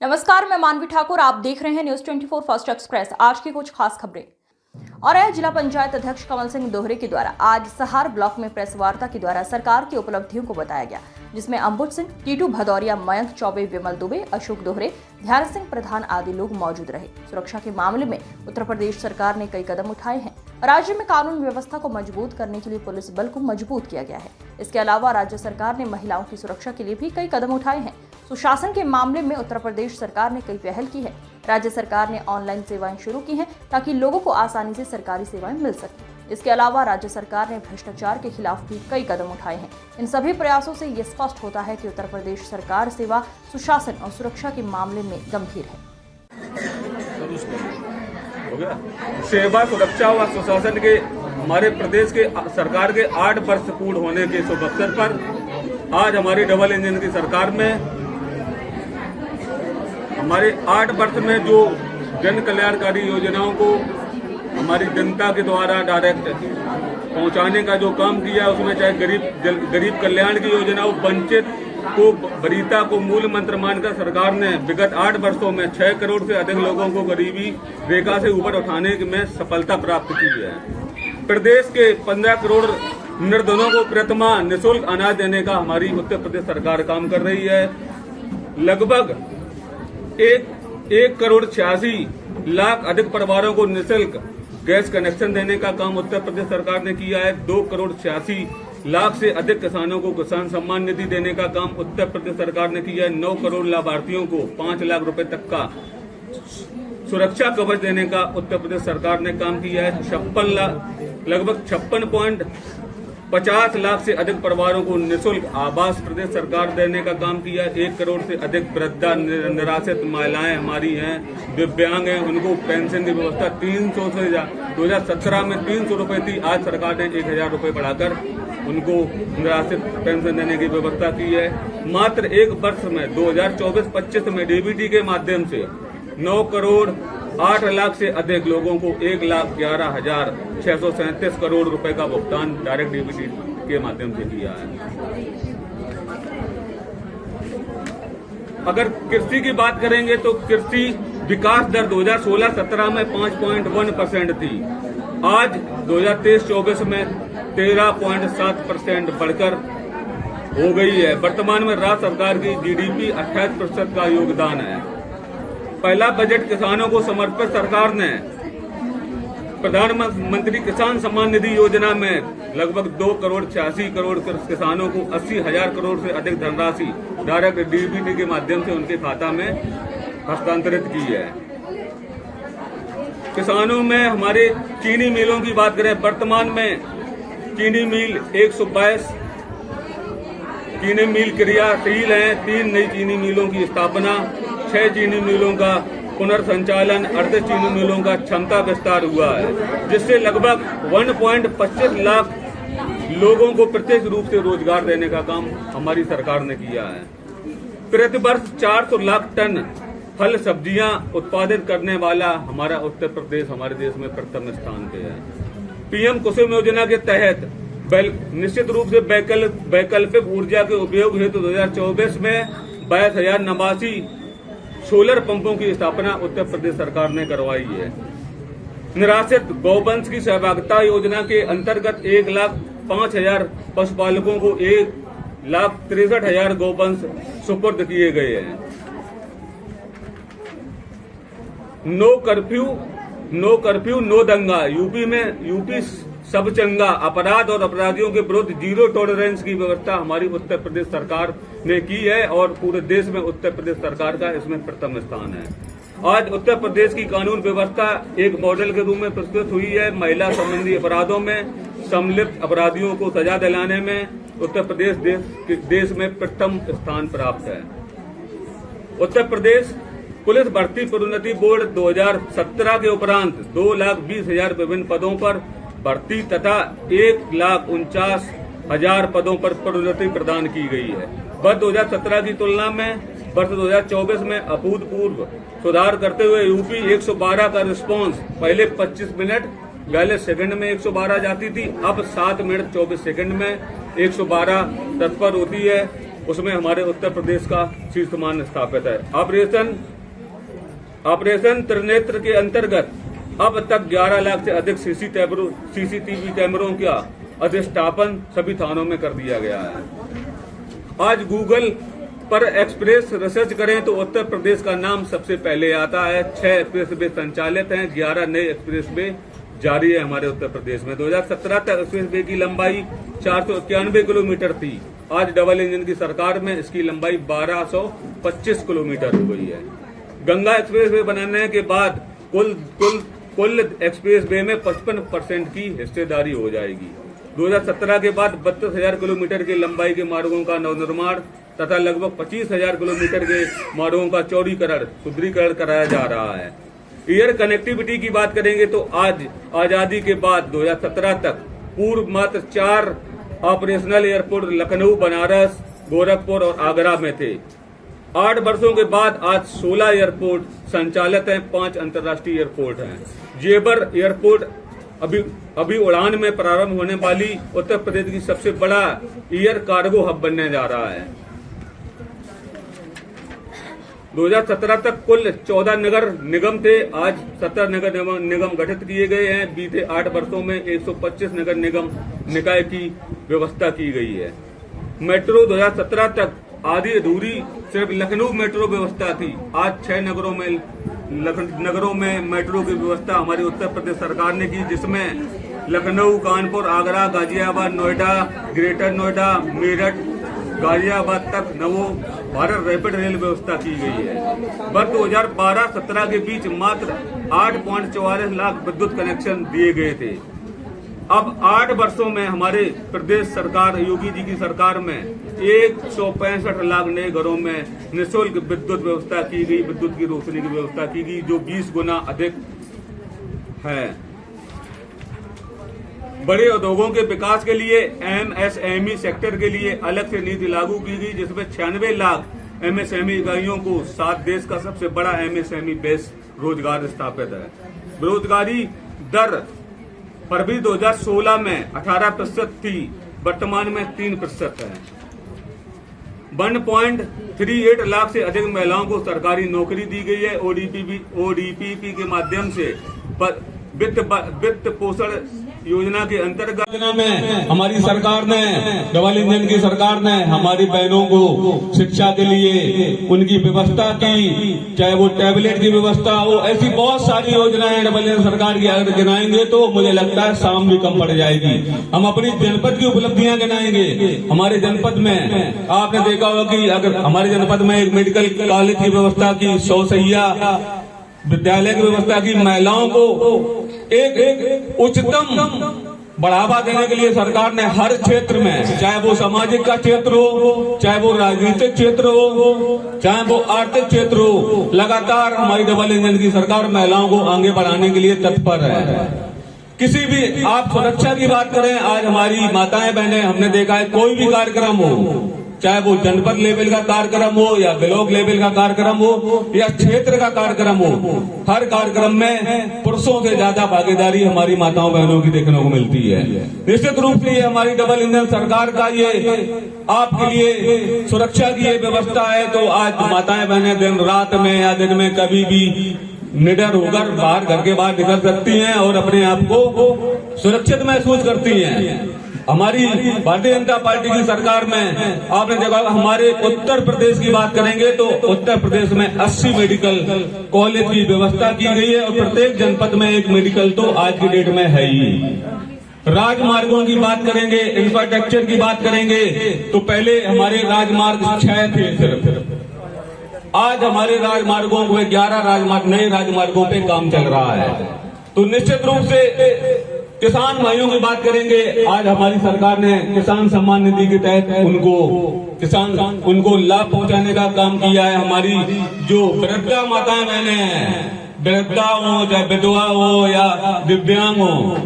नमस्कार, मैं मानवी ठाकुर। आप देख रहे हैं न्यूज 24 फर्स्ट एक्सप्रेस। आज की कुछ खास खबरें। और है जिला पंचायत अध्यक्ष कमल सिंह दोहरे के द्वारा आज सहार ब्लॉक में प्रेस वार्ता के द्वारा सरकार की उपलब्धियों को बताया गया, जिसमें अम्बुज सिंह, टीटू भदौरिया, मयंक चौबे, विमल दुबे, अशोक दोहरे, ध्यान सिंह प्रधान आदि लोग मौजूद रहे। सुरक्षा के मामले में उत्तर प्रदेश सरकार ने कई कदम उठाए हैं। राज्य में कानून व्यवस्था को मजबूत करने के लिए पुलिस बल को मजबूत किया गया है। इसके अलावा राज्य सरकार ने महिलाओं की सुरक्षा के लिए भी कई कदम उठाए हैं। सुशासन के मामले में उत्तर प्रदेश सरकार ने कई पहल की है। राज्य सरकार ने ऑनलाइन सेवाएं शुरू की हैं ताकि लोगों को आसानी से सरकारी सेवाएं मिल सकें। इसके अलावा राज्य सरकार ने भ्रष्टाचार के खिलाफ भी कई कदम उठाए हैं। इन सभी प्रयासों से ये स्पष्ट होता है कि उत्तर प्रदेश सरकार सेवा, सुशासन और सुरक्षा के मामले में गंभीर है। सेवा, सुरक्षा व सुशासन के हमारे प्रदेश के सरकार के 8 वर्ष पूर्ण होने के शुभ अवसर पर आज हमारी डबल इंजन की सरकार में हमारे 8 वर्ष में जो जन कल्याणकारी योजनाओं को हमारी जनता के द्वारा डायरेक्ट पहुंचाने का जो काम किया, उसमें चाहे गरीब कल्याण की योजना हो, वंचित को वरीयता को मूल मंत्र मानकर सरकार ने विगत 8 वर्षों में 6 करोड़ से अधिक लोगों को गरीबी रेखा से ऊपर उठाने में सफलता प्राप्त की है। प्रदेश के 15 करोड़ निर्धनों को प्रतिमाह निःशुल्क अनाज देने का हमारी उत्तर प्रदेश सरकार काम कर रही है। लगभग 1 करोड़ 86 लाख अधिक परिवारों को निःशुल्क गैस कनेक्शन देने का काम उत्तर प्रदेश सरकार ने किया है। 2 करोड़ 86 लाख से अधिक किसानों को किसान सम्मान निधि देने का काम उत्तर प्रदेश सरकार ने किया है। 9 करोड़ लाभार्थियों को 5 लाख रुपए तक का सुरक्षा कवच देने का उत्तर प्रदेश सरकार ने काम किया है। लगभग 56.50 लाख से अधिक परिवारों को निःशुल्क आवास प्रदेश सरकार देने का काम किया है। 1 करोड़ से अधिक वृद्धा निराश्रित महिलाएं हमारी हैं, दिव्यांग हैं, उनको पेंशन की व्यवस्था 300 से 2017 में 300 रुपए थी, आज सरकार ने 1000 रुपए बढ़ाकर उनको निराश्रित पेंशन देने की व्यवस्था की है। मात्र 1 वर्ष में 2024-25 में डीबीटी के माध्यम से 9 करोड़ 8 लाख से अधिक लोगों को 1,11,637 करोड़ रुपए का भुगतान डायरेक्ट डीबीटी के माध्यम से किया है। अगर कृषि की बात करेंगे तो कृषि विकास दर 2016-17 में 5.1% थी, आज 2023-24 में 13.7% बढ़कर हो गई है। वर्तमान में राज्य सरकार की जीडीपी 28% का योगदान है। पहला बजट किसानों को समर्पित सरकार ने प्रधानमंत्री किसान सम्मान निधि योजना में लगभग 2 करोड़ 86 करोड़ किसानों को 80,000 करोड़ से अधिक धनराशि डायरेक्ट डीबीटी के माध्यम से उनके खाता में हस्तांतरित की है। किसानों में हमारे चीनी मिलों की बात करें, वर्तमान में चीनी मिल 122 चीनी मिल क्रियाशील हैं। 3 नई चीनी मिलों की स्थापना, 6 चीनी मिलों का पुनर्संचालन, 38 चीनी मिलों का क्षमता विस्तार हुआ है, जिससे लगभग 1.25 लाख लोगों को प्रत्यक्ष रूप से रोजगार देने का काम हमारी सरकार ने किया है। प्रतिवर्ष 400 लाख टन फल सब्जियां उत्पादित करने वाला हमारा उत्तर प्रदेश हमारे देश में प्रथम स्थान पे है। पीएम कुसुम योजना के तहत निश्चित रूप से वैकल्पिक ऊर्जा के उपयोग हेतु 2024 में 22,089 सोलर पंपों की स्थापना उत्तर प्रदेश सरकार ने करवाई है। निराश्रित गौवंश की सहभागिता योजना के अंतर्गत 1,05,000 पशुपालकों को 1,63,000 गौवंश सुपुर्द किए गए हैं। नो कर्फ्यू नो दंगा, यूपी सब चंगा, अपराध और अपराधियों के विरुद्ध 0 टॉलरेंस की व्यवस्था हमारी उत्तर प्रदेश सरकार ने की है और पूरे देश में उत्तर प्रदेश सरकार का इसमें प्रथम स्थान है। आज उत्तर प्रदेश की कानून व्यवस्था एक मॉडल के रूप में प्रस्तुत हुई है। महिला संबंधी अपराधों में सम्मिलित अपराधियों को सजा दिलाने में उत्तर प्रदेश देश में प्रथम स्थान प्राप्त है। उत्तर प्रदेश पुलिस भर्ती प्रोन्नति बोर्ड 2017 के उपरांत 2,20,000 विभिन्न पदों पर भर्ती तथा 1,49,000 पदों पर प्रोन्नति प्रदान की गई है। वर्ष 2017 की तुलना में वर्ष 2024 में अभूतपूर्व सुधार करते हुए यूपी 112 का रिस्पांस पहले 25 मिनट 42 सेकंड में 112 जाती थी, अब 7 मिनट 24 सेकंड में 112 तत्पर होती है। उसमें हमारे उत्तर प्रदेश का शीर्षमान स्थापित है। ऑपरेशन त्रिनेत्र के अंतर्गत अब तक 11 लाख से अधिक सीसीटीवी कैमरों का अधिष्ठापन सभी थानों में कर दिया गया है। आज गूगल पर एक्सप्रेस रिसर्च करें तो उत्तर प्रदेश का नाम सबसे पहले आता है। 6 एक्सप्रेस वे संचालित हैं, 11 नए एक्सप्रेस वे जारी है हमारे उत्तर प्रदेश में। 2017 तक एक्सप्रेस वे की लंबाई 491 किलोमीटर थी। आज डबल इंजन की सरकार में इसकी लंबाई 1225 किलोमीटर हो गई है। गंगा एक्सप्रेस वे बनाने के बाद कुल एक्सप्रेस वे में 55% की हिस्सेदारी हो जाएगी। 2017 के बाद 32,000 किलोमीटर की लंबाई के मार्गों का नवनिर्माण तथा लगभग 25,000 किलोमीटर के मार्गों का चौड़ीकरण सुदृढ़ीकरण कराया जा रहा है। एयर कनेक्टिविटी की बात करेंगे तो आज आजादी के बाद 2017 तक पूर्व मात्र 4 ऑपरेशनल एयरपोर्ट लखनऊ, बनारस, गोरखपुर और आगरा में थे। 8 वर्षों के बाद आज 16 एयरपोर्ट संचालित हैं, 5 अंतर्राष्ट्रीय एयरपोर्ट हैं। जेवर एयरपोर्ट अभी उड़ान में प्रारंभ होने वाली उत्तर प्रदेश की सबसे बड़ा एयर कार्गो हब बनने जा रहा है। 2017 तक कुल 14 नगर निगम थे, आज 17 नगर निगम गठित किए गए हैं। बीते 8 वर्षों में 125 नगर निगम निकाय की व्यवस्था की गई है। मेट्रो 2017 तक आधी अधूरी सिर्फ लखनऊ मेट्रो व्यवस्था थी। आज 6 नगरों में मेट्रो की व्यवस्था हमारी उत्तर प्रदेश सरकार ने की, जिसमें लखनऊ, कानपुर, आगरा, गाजियाबाद, नोएडा, ग्रेटर नोएडा, मेरठ, गाजियाबाद तक नवो भारत रैपिड रेल व्यवस्था की गई है। वर्ष 2012-17 के बीच मात्र 8.44 लाख विद्युत कनेक्शन दिए गए थे। अब 8 वर्षों में हमारे प्रदेश सरकार, योगी जी की सरकार में 165 लाख नए घरों में निःशुल्क विद्युत व्यवस्था की गई, विद्युत की रोशनी की व्यवस्था की गई, जो 20 गुना अधिक है। बड़े उद्योगों के विकास के लिए एमएसएमई सेक्टर के लिए अलग से नीति लागू की गई, जिसमें 96 लाख एमएसएमई इकाइयों को साथ देश का सबसे बड़ा एमएसएमई बेस रोजगार स्थापित है। बेरोजगारी दर फरवरी 2016 में 18% थी, वर्तमान में 3% है। 1.38 लाख से अधिक महिलाओं को सरकारी नौकरी दी गई है। ओडीपीपी के माध्यम से वित्त पोषण योजना के अंतर्गत में हमारी सरकार ने, डबल इंजन की सरकार ने हमारी बहनों को शिक्षा के लिए उनकी व्यवस्था की, चाहे वो टैबलेट की व्यवस्था हो। ऐसी बहुत सारी योजनाएं डबल इंजन सरकार की अगर गिनाएंगे तो मुझे लगता है शाम भी कम पड़ जाएगी। हम अपनी जनपद की उपलब्धियां गिनाएंगे। हमारे जनपद में आपने देखा होगा कि अगर हमारे जनपद में एक मेडिकल कॉलेज की व्यवस्था की, 100 सैया विद्यालय की व्यवस्था की, महिलाओं को एक उच्चतम बढ़ावा देने के लिए सरकार ने हर क्षेत्र में, चाहे वो सामाजिक का क्षेत्र हो, चाहे वो राजनीतिक क्षेत्र हो, चाहे वो आर्थिक क्षेत्र हो, लगातार हमारी डबल इंजन की सरकार महिलाओं को आगे बढ़ाने के लिए तत्पर है। किसी भी आप सुरक्षा की बात करें, आज हमारी माताएं बहनें, हमने देखा है कोई भी कार्यक्रम हो, चाहे वो जनपद लेवल का कार्यक्रम हो या ब्लॉक लेवल का कार्यक्रम हो या क्षेत्र का कार्यक्रम हो, हर कार्यक्रम में पुरुषों से ज्यादा भागीदारी हमारी माताओं बहनों की देखने को मिलती है। निश्चित रूप से ये हमारी डबल इंजन सरकार का ये आपके लिए सुरक्षा की ये व्यवस्था है। तो आज माताएं बहनें दिन रात में या दिन में कभी भी निडर होकर बाहर, घर के बाहर निकल सकती हैं और अपने आप को सुरक्षित महसूस करती हैं। हमारी भारतीय जनता पार्टी की सरकार में आपने देखा, हमारे उत्तर प्रदेश की बात करेंगे तो उत्तर प्रदेश में 80 मेडिकल कॉलेज की व्यवस्था की गई है और प्रत्येक जनपद में एक मेडिकल तो आज की डेट में है ही। राजमार्गों की बात करेंगे, इंफ्रास्ट्रक्चर की बात करेंगे तो पहले हमारे राजमार्ग 6 थे सिर्फ, आज हमारे राजमार्गों को 11 राजमार्ग, नए राजमार्गों पे काम चल रहा है। तो निश्चित रूप से किसान भाइयों की बात करेंगे, आज हमारी सरकार ने किसान सम्मान निधि के तहत उनको लाभ पहुंचाने का काम किया है। हमारी जो वृद्धा माताएं बहनें हैं, वृद्धा हो चाहे विधवा हो या दिव्यांग हो,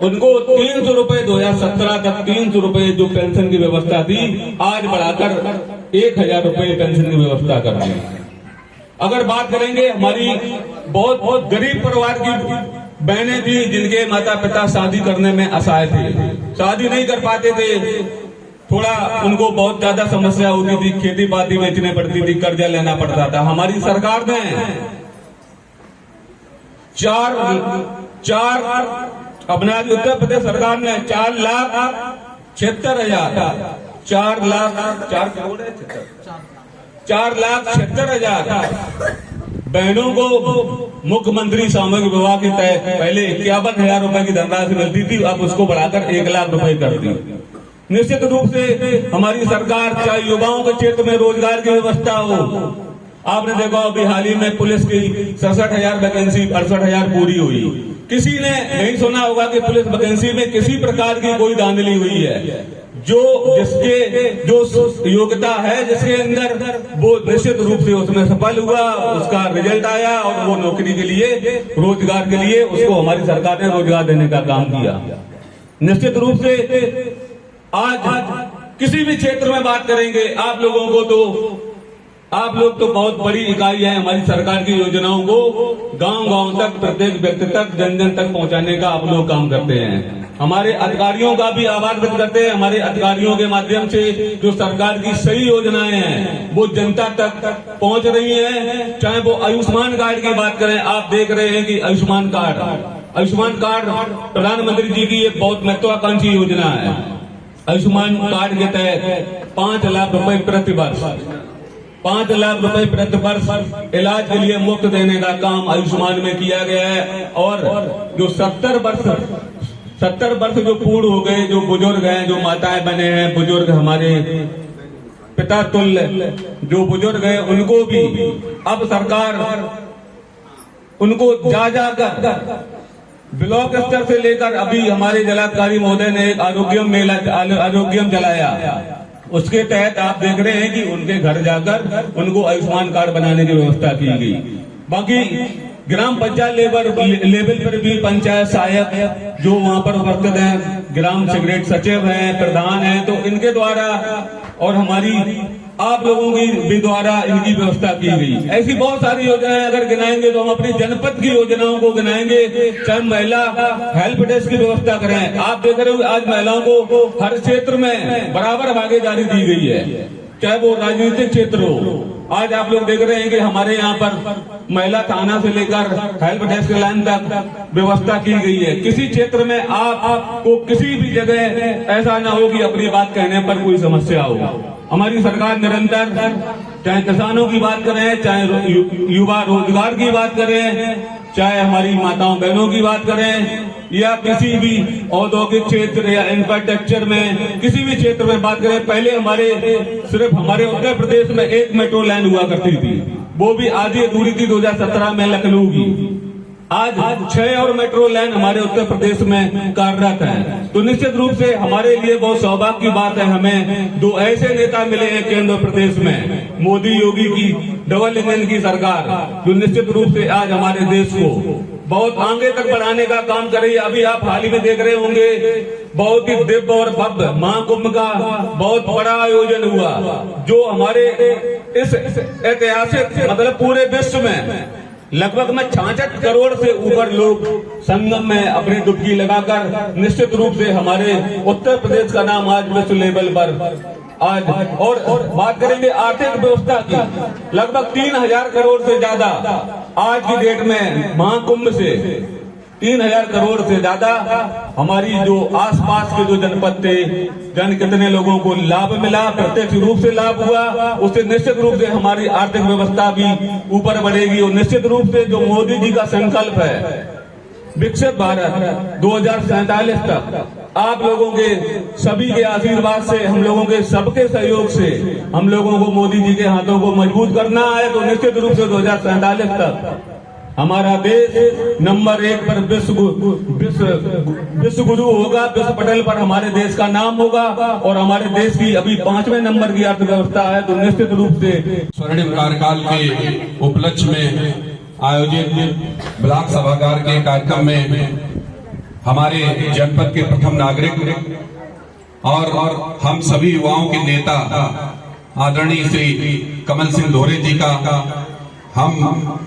उनको 300 रुपए 2017 तक 300 रुपए जो पेंशन की व्यवस्था थी, आज बढ़ाकर 1000 रुपए पेंशन की व्यवस्था कर दी। अगर बात करेंगे हमारी बहुत गरीब परिवार की बहनें थी, जिनके माता पिता शादी करने में असहाय थे, शादी नहीं कर पाते थे, थोड़ा उनको बहुत ज्यादा समस्या होती थी, खेती बाड़ी बेचने पड़ती थी, कर्जा लेना पड़ता था। हमारी सरकार ने अपना उत्तर प्रदेश सरकार ने 4,76,000 बहनों को मुख्यमंत्री सामूहिक विवाह के तहत पहले 51,000 रुपए की धनराशि मिलती थी, अब उसको बढ़ाकर 1,00,000 रुपए कर दी। निश्चित रूप से हमारी सरकार चाहे युवाओं के क्षेत्र में रोजगार की व्यवस्था हो, आपने देखा अभी हाल ही में पुलिस की 67,000 वैकेंसी 68,000 पूरी हुई। किसी ने नहीं सुना होगा कि पुलिस वैकेंसी में किसी प्रकार की कोई धांधली हुई है। जो योग्यता है जिसके अंदर, वो निश्चित रूप से उसमें सफल हुआ, उसका रिजल्ट आया और वो नौकरी के लिए, रोजगार के लिए उसको हमारी सरकार ने रोजगार देने का काम किया। निश्चित रूप से आज किसी भी क्षेत्र में बात करेंगे, आप लोग तो बहुत बड़ी इकाई है। हमारी सरकार की योजनाओं को गांव-गांव तक, प्रत्येक व्यक्ति तक, जन-जन तक पहुंचाने का आप लोग काम करते हैं। हमारे अधिकारियों का भी आभार व्यक्त करते हैं। हमारे अधिकारियों के माध्यम से जो सरकार की सही योजनाएं हैं वो जनता तक पहुंच रही हैं। चाहे वो आयुष्मान कार्ड की बात करें, आप देख रहे हैं कि आयुष्मान कार्ड प्रधानमंत्री जी की एक बहुत महत्वाकांक्षी योजना है। आयुष्मान कार्ड के तहत 5 लाख रुपए प्रति वर्ष, 5 लाख रुपए प्रति वर्ष इलाज के लिए मुफ्त देने का काम आयुष्मान में किया गया है। और जो 70 वर्ष जो पूर्ण हो गए, जो बुजुर्ग हैं, जो माताएं बने हैं, बुजुर्ग हमारे पिता तुल्य जो बुजुर्ग हैं, उनको भी अब सरकार उनको जाकर ब्लॉक स्तर से लेकर, अभी हमारे जिलाधिकारी महोदय ने एक आरोग्यम चलाया, उसके तहत आप देख रहे हैं कि उनके घर जाकर उनको आयुष्मान कार्ड बनाने की व्यवस्था की गई। बाकी ग्राम पंचायत लेवल पर भी पंचायत सहायक जो वहां पर उपस्थित हैं, ग्राम सेक्रेटरी सचिव हैं, प्रधान हैं, तो इनके द्वारा और हमारी आप लोगों की भी द्वारा इनकी व्यवस्था की गई। ऐसी बहुत सारी योजनाएं अगर गिनाएंगे तो हम अपनी जनपद की योजनाओं को गिनाएंगे। चाहे महिला हेल्प डेस्क की व्यवस्था करें, आप देख रहे हो आज महिलाओं को हर क्षेत्र में बराबर भागीदारी दी गई है, चाहे वो राजनीतिक क्षेत्र हो। आज आप लोग देख रहे हैं कि हमारे यहाँ पर महिला थाना से लेकर हेल्प डेस्क लाइन तक व्यवस्था की गई है। किसी क्षेत्र में आपको किसी भी जगह ऐसा ना हो कि अपनी बात कहने पर कोई समस्या हो। हमारी सरकार निरंतर, चाहे किसानों की बात करें, चाहे युवा रोजगार की बात करें, चाहे हमारी माताओं बहनों की बात करें, या किसी भी औद्योगिक क्षेत्र या इंफ्रास्ट्रक्चर में किसी भी क्षेत्र में बात करें, पहले सिर्फ हमारे उत्तर प्रदेश में एक मेट्रो लाइन हुआ करती थी, वो भी आधी अधूरी थी 2017 में लखनऊ की। आज 6 और मेट्रो लाइन हमारे उत्तर प्रदेश में कार्यरत है। तो निश्चित रूप से हमारे लिए बहुत सौभाग्य की बात है, हमें 2 ऐसे नेता मिले हैं केंद्र प्रदेश में, मोदी योगी की डबल इंजन की सरकार, जो निश्चित रूप से आज हमारे देश को बहुत आगे तक बढ़ाने का काम कर रही है। अभी आप हाल ही में देख रहे होंगे, बहुत ही दिव्य और भव्य महाकुंभ का बहुत बड़ा आयोजन हुआ, जो हमारे इस ऐतिहासिक मतलब पूरे विश्व में लगभग में 66 करोड़ से ऊपर लोग संगम में अपनी डुबकी लगाकर निश्चित रूप से हमारे उत्तर प्रदेश का नाम आज विश्व लेवल पर आज। और बात करेंगे आर्थिक व्यवस्था की, लगभग 3,000 करोड़ से ज्यादा आज की डेट में महाकुंभ से 3,000 करोड़ से ज्यादा हमारी जो आसपास के जो जनपद थे, कितने लोगों को लाभ मिला, प्रत्यक्ष रूप से लाभ हुआ, उससे निश्चित रूप से हमारी आर्थिक व्यवस्था भी ऊपर बढ़ेगी। और निश्चित रूप से जो मोदी जी का संकल्प है विकसित भारत 2047 तक, आप लोगों के सभी के आशीर्वाद से, हम लोगों के सबके सहयोग से हम लोगों को मोदी जी के हाथों को मजबूत करना है। तो निश्चित रूप से 2047 तक हमारा देश नंबर 1 पर विश्व गुरु होगा, विश्व पटल पर हमारे देश का नाम होगा। और हमारे देश की अभी 5वें नंबर की अर्थव्यवस्था है। तो निश्चित रूप से स्वर्णिम कार्यकाल के उपलक्ष्य में आयोजित ब्लॉक सभागार के कार्यक्रम में हमारे जनपद के प्रथम नागरिक और हम सभी युवाओं के नेता आदरणीय श्री कमल सिंह दोहरे जी का हम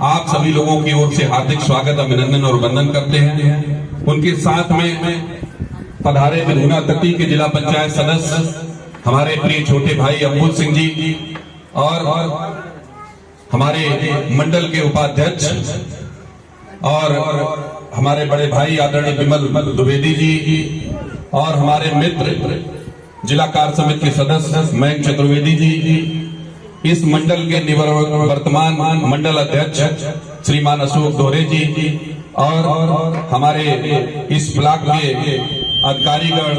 आप सभी लोगों की ओर से हार्दिक स्वागत, अभिनंदन और वंदन करते हैं। उनके साथ में पधारे विधुना तटी के जिला पंचायत सदस्य हमारे प्रिय छोटे भाई अमूल सिंह जी और हमारे मंडल के उपाध्यक्ष और हमारे बड़े भाई आदरणीय विमल द्विवेदी जी और हमारे मित्र जिला कार्य समिति के सदस्य मयंक चतुर्वेदी जी, इस मंडल के वर्तमान मंडल अध्यक्ष श्रीमान अशोक दोहरे जी और हमारे इस ब्लॉक के अधिकारीगण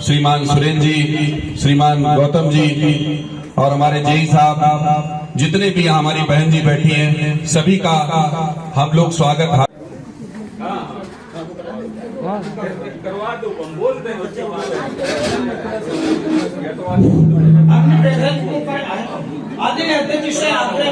श्रीमान सुरेंद्र जी, श्रीमान गौतम जी और हमारे जेई साहब, जितने भी यहाँ हमारी बहन जी बैठी हैं, सभी का हम लोग स्वागत करवा दो, हम बोलते हैं बच्चे आते रहते जिससे आते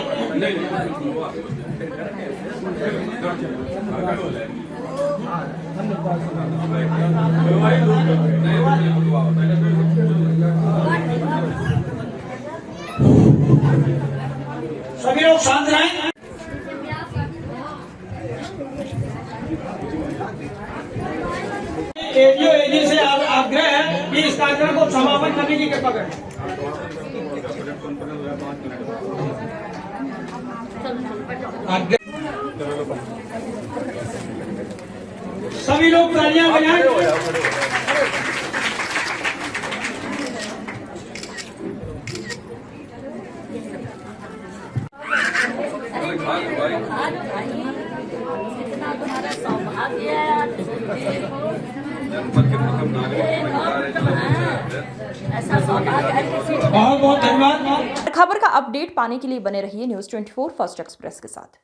सभी लोग शांत रहें। एडीओ एडी से आग्रह है कि इस कार्यक्रम को समापन करने की कृपा करें। सभी लोग तालियां बजाएं। तुम्हारा सौभाग्य है जनपद के प्रथम नागरिक ऐसा सौभाग्य बहुत बहुत धन्यवाद। खबर का अपडेट पाने के लिए बने रहिए न्यूज़ 24 फर्स्ट एक्सप्रेस के साथ।